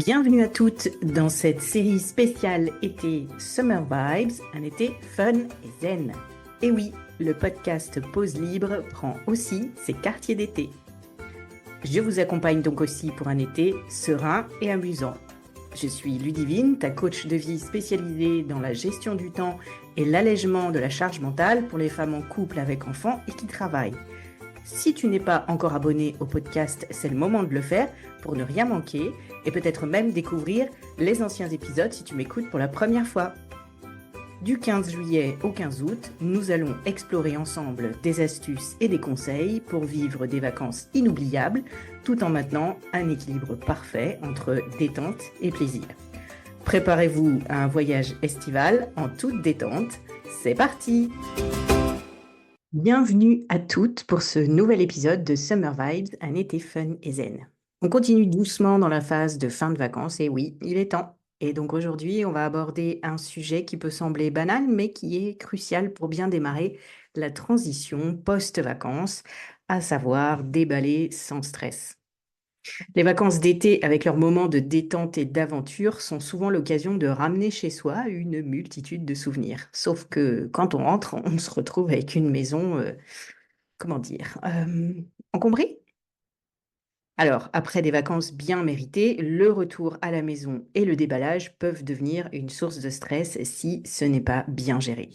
Bienvenue à toutes dans cette série spéciale été Summer Vibes, un été fun et zen. Et oui, le podcast Pause Libre prend aussi ses quartiers d'été. Je vous accompagne donc aussi pour un été serein et amusant. Je suis Ludivine, ta coach de vie spécialisée dans la gestion du temps et l'allègement de la charge mentale pour les femmes en couple avec enfants et qui travaillent. Si tu n'es pas encore abonné au podcast, c'est le moment de le faire pour ne rien manquer et peut-être même découvrir les anciens épisodes si tu m'écoutes pour la première fois. Du 15 juillet au 15 août, nous allons explorer ensemble des astuces et des conseils pour vivre des vacances inoubliables tout en maintenant un équilibre parfait entre détente et plaisir. Préparez-vous à un voyage estival en toute détente. C'est parti! Bienvenue à toutes pour ce nouvel épisode de Summer Vibes, un été fun et zen. On continue doucement dans la phase de fin de vacances et oui, il est temps. Et donc aujourd'hui, on va aborder un sujet qui peut sembler banal, mais qui est crucial pour bien démarrer la transition post-vacances, à savoir déballer sans stress. Les vacances d'été, avec leurs moments de détente et d'aventure, sont souvent l'occasion de ramener chez soi une multitude de souvenirs. Sauf que quand on rentre, on se retrouve avec une maison, encombrée. Alors, après des vacances bien méritées, le retour à la maison et le déballage peuvent devenir une source de stress si ce n'est pas bien géré.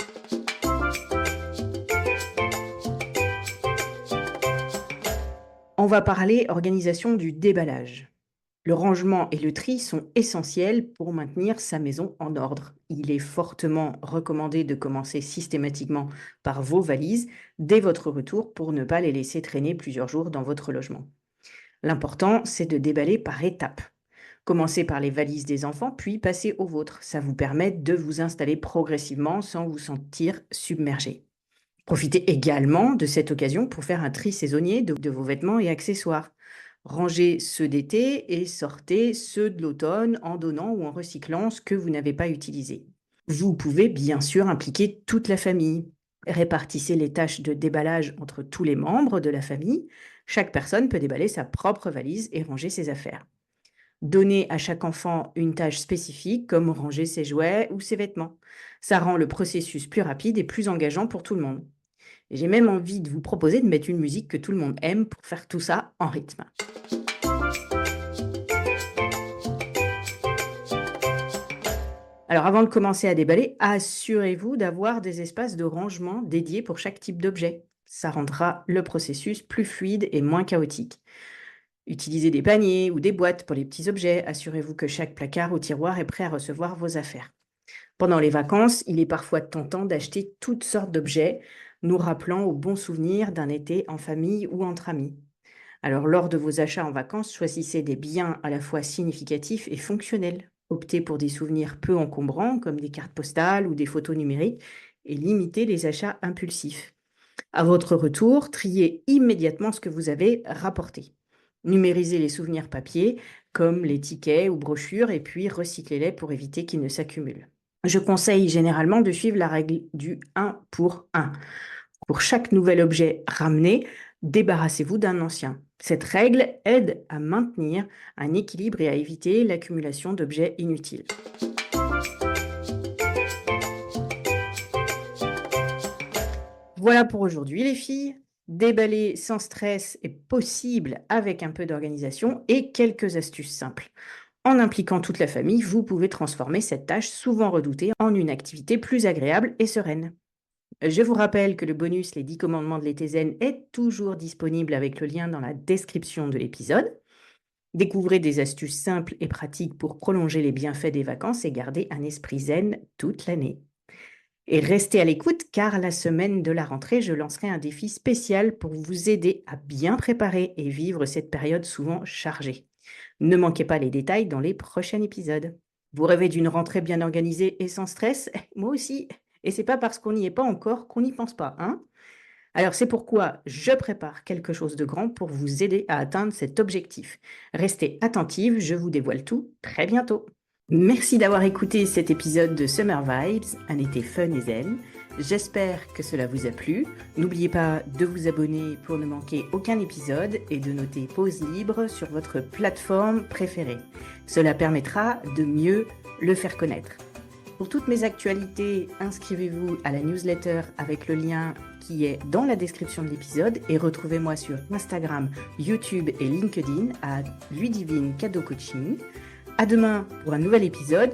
On va parler organisation du déballage. Le rangement et le tri sont essentiels pour maintenir sa maison en ordre. Il est fortement recommandé de commencer systématiquement par vos valises dès votre retour pour ne pas les laisser traîner plusieurs jours dans votre logement. L'important, c'est de déballer par étapes. Commencez par les valises des enfants, puis passez aux vôtres. Ça vous permet de vous installer progressivement sans vous sentir submergé. Profitez également de cette occasion pour faire un tri saisonnier de vos vêtements et accessoires. Rangez ceux d'été et sortez ceux de l'automne en donnant ou en recyclant ce que vous n'avez pas utilisé. Vous pouvez bien sûr impliquer toute la famille. Répartissez les tâches de déballage entre tous les membres de la famille. Chaque personne peut déballer sa propre valise et ranger ses affaires. Donnez à chaque enfant une tâche spécifique comme ranger ses jouets ou ses vêtements. Ça rend le processus plus rapide et plus engageant pour tout le monde. Et j'ai même envie de vous proposer de mettre une musique que tout le monde aime pour faire tout ça en rythme. Alors avant de commencer à déballer, assurez-vous d'avoir des espaces de rangement dédiés pour chaque type d'objet. Ça rendra le processus plus fluide et moins chaotique. Utilisez des paniers ou des boîtes pour les petits objets. Assurez-vous que chaque placard ou tiroir est prêt à recevoir vos affaires. Pendant les vacances, il est parfois tentant d'acheter toutes sortes d'objets, nous rappelant aux bons souvenirs d'un été en famille ou entre amis. Alors, lors de vos achats en vacances, choisissez des biens à la fois significatifs et fonctionnels. Optez pour des souvenirs peu encombrants, comme des cartes postales ou des photos numériques, et limitez les achats impulsifs. À votre retour, triez immédiatement ce que vous avez rapporté. Numérisez les souvenirs papier, comme les tickets ou brochures, et puis recyclez-les pour éviter qu'ils ne s'accumulent. Je conseille généralement de suivre la règle du 1 pour 1. Pour chaque nouvel objet ramené, débarrassez-vous d'un ancien. Cette règle aide à maintenir un équilibre et à éviter l'accumulation d'objets inutiles. Voilà pour aujourd'hui les filles. Déballer sans stress est possible avec un peu d'organisation et quelques astuces simples. En impliquant toute la famille, vous pouvez transformer cette tâche souvent redoutée en une activité plus agréable et sereine. Je vous rappelle que le bonus Les 10 commandements de l'été zen est toujours disponible avec le lien dans la description de l'épisode. Découvrez des astuces simples et pratiques pour prolonger les bienfaits des vacances et garder un esprit zen toute l'année. Et restez à l'écoute car la semaine de la rentrée, je lancerai un défi spécial pour vous aider à bien préparer et vivre cette période souvent chargée. Ne manquez pas les détails dans les prochains épisodes. Vous rêvez d'une rentrée bien organisée et sans stress? Moi aussi. Et c'est pas parce qu'on n'y est pas encore qu'on n'y pense pas, hein? Alors c'est pourquoi je prépare quelque chose de grand pour vous aider à atteindre cet objectif. Restez attentifs, je vous dévoile tout très bientôt. Merci d'avoir écouté cet épisode de Summer Vibes, un été fun et zen. J'espère que cela vous a plu. N'oubliez pas de vous abonner pour ne manquer aucun épisode et de noter Pause Libre sur votre plateforme préférée. Cela permettra de mieux le faire connaître. Pour toutes mes actualités, inscrivez-vous à la newsletter avec le lien qui est dans la description de l'épisode et retrouvez-moi sur Instagram, YouTube et LinkedIn à Ludivine Cadeau Coaching. À demain pour un nouvel épisode.